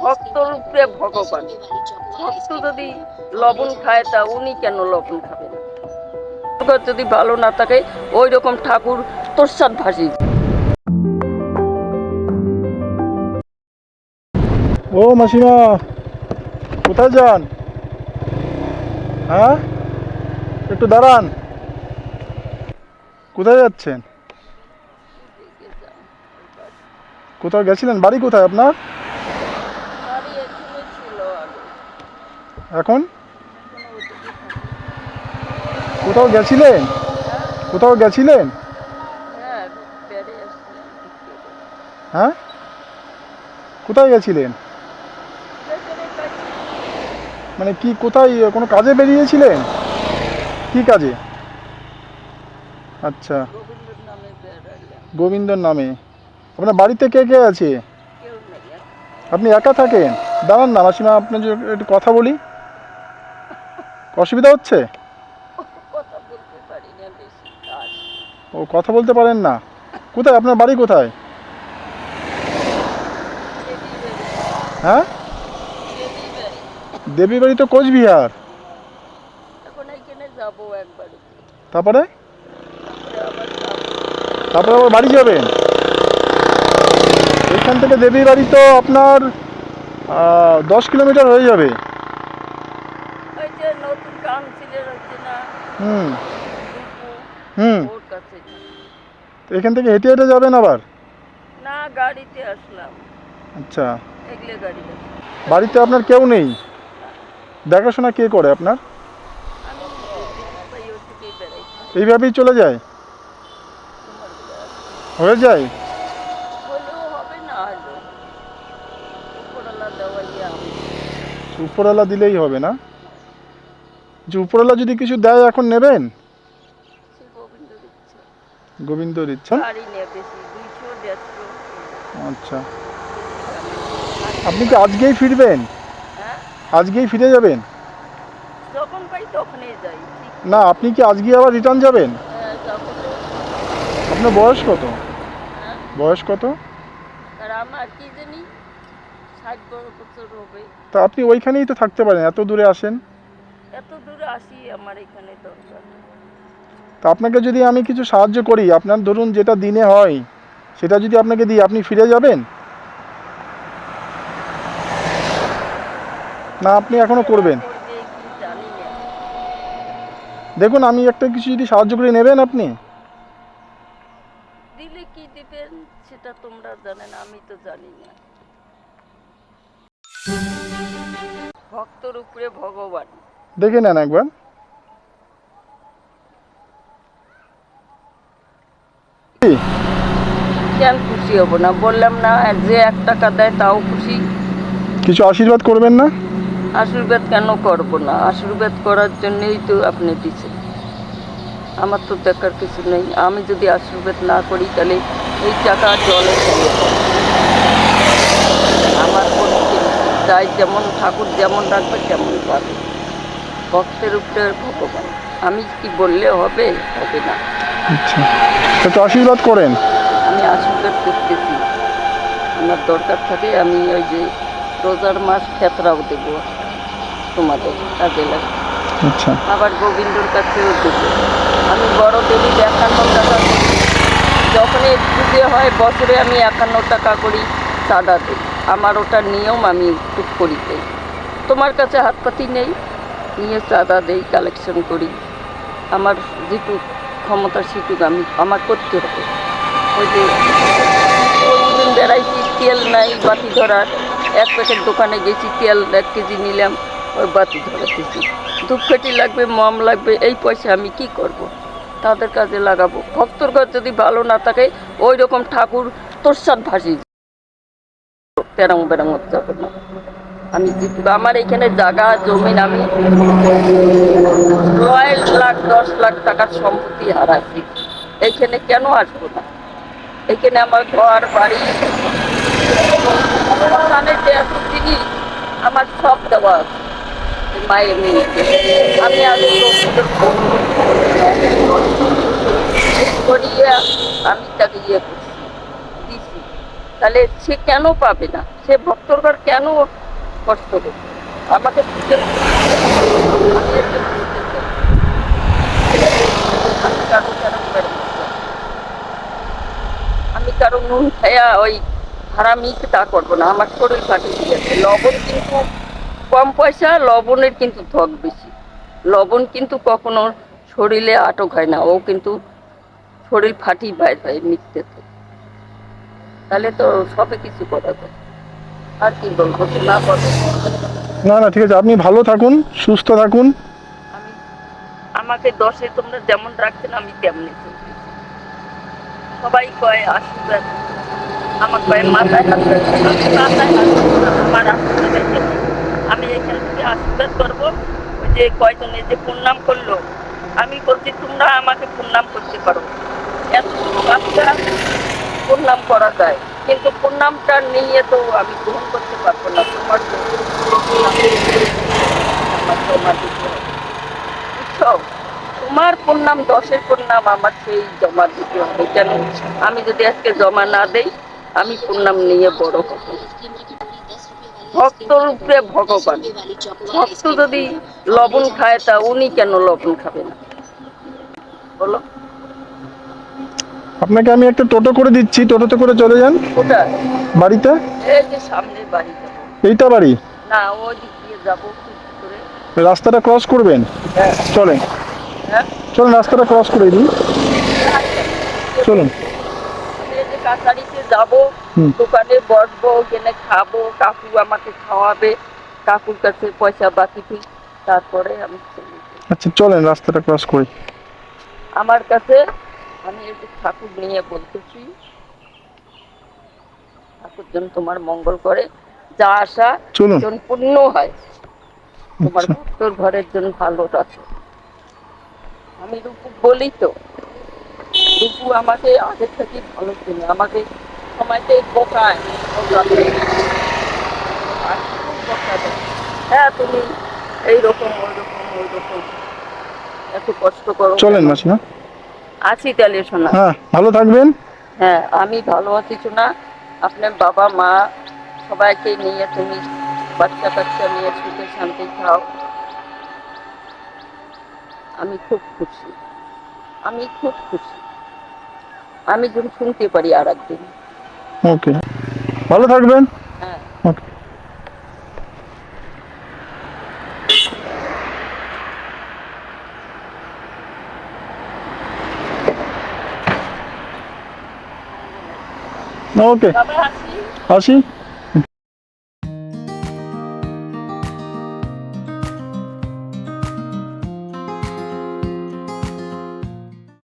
ভক্তর উপরে ভগবান। ভক্ত যদি লবণ খায় তা উনি কেন লবণ খাবে না? যদি ভালো না থাকে ওই রকম ঠাকুর তোরসাদ ভাসি। ও মাসিমা, কোথায় যান? হ্যাঁ, একটু দাঁড়ান। কোথায় যাচ্ছেন? কোথাও গেছিলেন? বাড়ি কোথায় আপনার? বাড়ি এখানে ছিল আগে, এখন এখন ওদিকে থাকি। কোথাও গেছিলেন? হ্যাঁ, কোথাও গেছিলেন? হ্যাঁ, বেড়ে আসছিলাম বিক্রি করে। হ্যাঁ, কোথায় গেছিলেন? বেচারের কাছে মানে কি, কোথায়, কোনো কাজে বেরিয়েছিলেন? কি কাজে? আচ্ছা, গোবিন্দর নামে বেড়াইলাম। গোবিন্দর নামে। আপনার বাড়িতে কে কে আছে? কেউ নেই এখন। আপনি একা থাকেন? দাঁড়ান না মাসিমা, আপনার যে একটু কথা বলি। অসুবিধা হচ্ছে? কথা বলতে পারি না বেশি কাজ। ও, কথা বলতে পারেন না? কোথায় আপনার বাড়ি কোথায়? দেবী বাড়ি, হ্যাঁ, দেবী বাড়ি। দেবী বাড়ি তো কোচবিহার। এখন এইখানে যাবো একবার, তারপরে তারপরে আবার যাবো। তারপরে আবার বাড়ি যাবেন? এখান থেকে দেবী বাড়ি তো আপনার 10 কিলোমিটার হয়ে যাবে। ওই যে নতুন কাউন্সিলর হচ্ছে না, হুম দুপু, হুম ওর কাছে। তো এখান থেকে হেঁটে হেঁটে যাবেন আবার? না, গাড়িতে আসলাম। আচ্ছা, এগলে গাড়িতে আসলাম। বাড়িতে আপনার কেউ নেই? দেখাশোনা কে করে আপনার? আমি যেটুকু পাই ওইটুকুই বেড়াই। এইভাবেই চলে যায়? তোমার হয়ে যায়? হলেও হবে না হলেও উপরওয়ালা দেওয়াইয়া আমি উপরওয়ালা দিলেই হবে না? যে উপরওয়ালা যদি কিছু দেয় এখন নেবেন? সে গোবিন্দর ইচ্ছা। গোবিন্দর ইচ্ছা। গাড়ি নিয়ে বেশি 200-150 আচ্ছা, বেশি দামে আপনি কি আজকেই ফিরবেন? হ্যাঁ, আজকেই ফিরে যাবেন? যখন পাই তখনই যাই, ঠিক না, নেই। আপনি কি আজকে আবার রিটার্ন যাবেন? হ্যাঁ, যাবো তো। আপনার বয়স কত? হ্যাঁ, বয়স কত? আর আমার কি জানি 60 বছর হবে। তা আপনি ওইখানেই তো থাকতে পারেন, এত দূরে আসেন। এত দূরে আসি, আমার এখানে দরকার। তা আপনাকে যদি আমি কিছু সাহায্য করি, আপনার ধরুন যেটা দিনে হয় সেটা যদি আপনাকে দিই, আপনি ফিরে যাবেন? না, আপনি এখনো করবেন? করবে কি জানি না। দেখুন, আমি একটা কিছু যদি সাহায্য করে নেবেন আপনি? দিলে কি দিবেন সেটা তোমরা জানেন, আমি তো জানি না। ভক্তর উপরে ভগবান। দেখে নেন একবার। কি? কেন খুশি হব না? বললাম না, যে 1 টাকা দেয় তাও খুশি। কিছু আশীর্বাদ করবেন না? আশীর্বাদ কেন করব না? আশীর্বাদ করার জন্যই তো আপনি দিচ্ছেন। আমার তো দেখার কিছু নেই। আমি যদি আশীর্বাদ না করি তাহলে এই টাকা জলে চলে যাবে। আমার করতে তাই, যেমন ঠাকুর যেমন রাখবে তেমন পাবে। ভক্তের উপরে ভগবান। আমি কি বললে হবে? হবে না। আচ্ছা, একটু আশীর্বাদ করেন। আমি আশীর্বাদ করতেছি। আমার দরকার থাকে, আমি ওই যে রোজার মাস ক্ষেত্রাও দেব তোমাদের কাজে লাগে। আচ্ছা, আবার গোবিন্দর কাছেও দেব। আমি বড় দেবী 51 টাকা করি। যখনই পুজো হয় বছরে আমি 51 টাকা করি চাঁদা দিই। আমার ওটা নিয়ম, আমি একটু করি দেই। তোমার কাছে হাত পাতি নেই, নিয়ে চাঁদা দেই, কালেকশন করি। আমার যেটুক ক্ষমতা সেটুক আমার করতে হবে। ওই যে প্রতিদিন বেড়াইছি, তেল নাই বাতি ধরার। 1 প্যাকেট দোকানে গেছি, তেল 1 কেজি নিলাম, ওই বাতি ধরাতেছি। ধূপকাঠি লাগবে, মম লাগবে, এই পয়সা আমি কি করব? তাদের কাজে লাগাবো। ভক্তর কাজ যদি ভালো না থাকে ওই রকম ঠাকুর তোরসাদ ভাসি তেরং বেরং যাবে না। আমি যেটুকু আমার এখানে জায়গা জমিন, আমি 9 লাখ 10 লাখ টাকার সম্পত্তি হারাচ্ছি। এইখানে কেন আসবো না? এখানে আমার ঘর বাড়ি শ্মশানের যে এত জিনিস আমার সব দেওয়া আছে মায়ের নিয়েছে। আমি আগে করিয়ে আমি তাকে ইয়ে করছি, দিছি। তাহলে সে কেন পাবে না? সে ভক্তর ঘর কেন কষ্ট দেবে? আমাকে আমি একটা বুঝতে চাই। আমি কারো কেন মেরে মরবো? আমি কারো নুন খায়া ওই হারামি তা করবো না। আমার শরীর ফাটে গিয়েছে। লবণ কিন্তু কম পয়সা, লবণের কিন্তু ঠক বেশি। লবণ কিন্তু কখনো শরীরে আটক হয় না, ও কিন্তু শরীর ফাটি পায় যায় মৃত্যুতে। তাহলে তো সবে কিছু করা যায়। আর কি বলবো, না বলো। না না, ঠিক আছে, আপনি ভালো থাকুন, সুস্থ থাকুন। আমি আমাকে দশে তোমরা যেমন রাখছেন আমি তেমনি চলতেছি। সবাই কয় আশীর্বাদ, আমার কয় মাথায় হাত রাখছে, আমি মাথায় হাত রাখবো না, আমার আশীর্বাদ এখানে। আমি এখান থেকে আশীর্বাদ করবো। ওই যে কয়জনে যে প্রণাম করলো, আমি বলছি তোমরা আমাকে প্রণাম করতে পারো, এতটুকু বাচ্চা প্রণাম করা যায়, কিন্তু প্রণামটা নিয়ে তো আমি গ্রহণ করতে পারবো না। তোমার তো আমার জমা দিতে হবে, বুঝছো? তোমার প্রণাম, দশের প্রণাম আমার সেই জমা দিতে হবে। কেন? আমি যদি আজকে জমা না দেই, আমি প্রণাম নিয়ে বড় হব। ভক্তর উপরে ভগবান। ভক্ত যদি লবণ খায়, তা উনি কেন লবণ খাবে না বলো? আপনাকে আমি একটা টোটো করে দিচ্ছি, টোটোতে করে চলে যান কোথায়? বাড়িতে। এই যে সামনের বাড়ি যাবো। এইটা বাড়ি? না, ওই দিক দিয়ে যাবো কি করে? রাস্তাটা ক্রস করবেন, হ্যাঁ। চলেন। হ্যাঁ, চলুন, রাস্তাটা ক্রস করে দিন, চলুন। আমি এই যে কাছারিতে যাবো, হুম। দোকানে বসবো, ওখানে খাবো, কাকু আমাকে খাওয়াবে, কাকুর কাছে পয়সা বাকি দিই, তারপরে আমি চলে যাই। আচ্ছা, চলেন, রাস্তাটা ক্রস করি। আমার কাছে আমি এই যে ঠাকুর নিয়ে বলতেছি, ঠাকুর যেন তোমার মঙ্গল করে, যা আশা চলুন। যেন পূর্ণ হয়, তোমার আচ্ছা। ভক্তর ঘরের জন্য ভালো রাখো। আমি রূপু বলি তো, রূপু আমাকে আগের থেকে ভালো চিনি, আমাকে সময়তে বোকায়, আর খুব বকা দেয়। হ্যাঁ, তুমি এইরকম ওইরকম ওইরকম এত কষ্ট করো চলেন কেন? মাসিমা। আছি তাহলে শোনা। হ্যাঁ, ভালো থাকবেন। হ্যাঁ, আমি ভালো আছি শোনা। আপনার বাবা মা সবাইকে নিয়ে তুমি বাচ্চা কাচ্চা নিয়ে সুখে শান্তি খাও। আমি খুব খুশি, আমি খুব খুশি। আমি যেন শুনতে পারি আর একদিন। ওকে, ভালো থাকবেন। হ্যাঁ। ওকে। ওকে, বাবা আসি। আসি।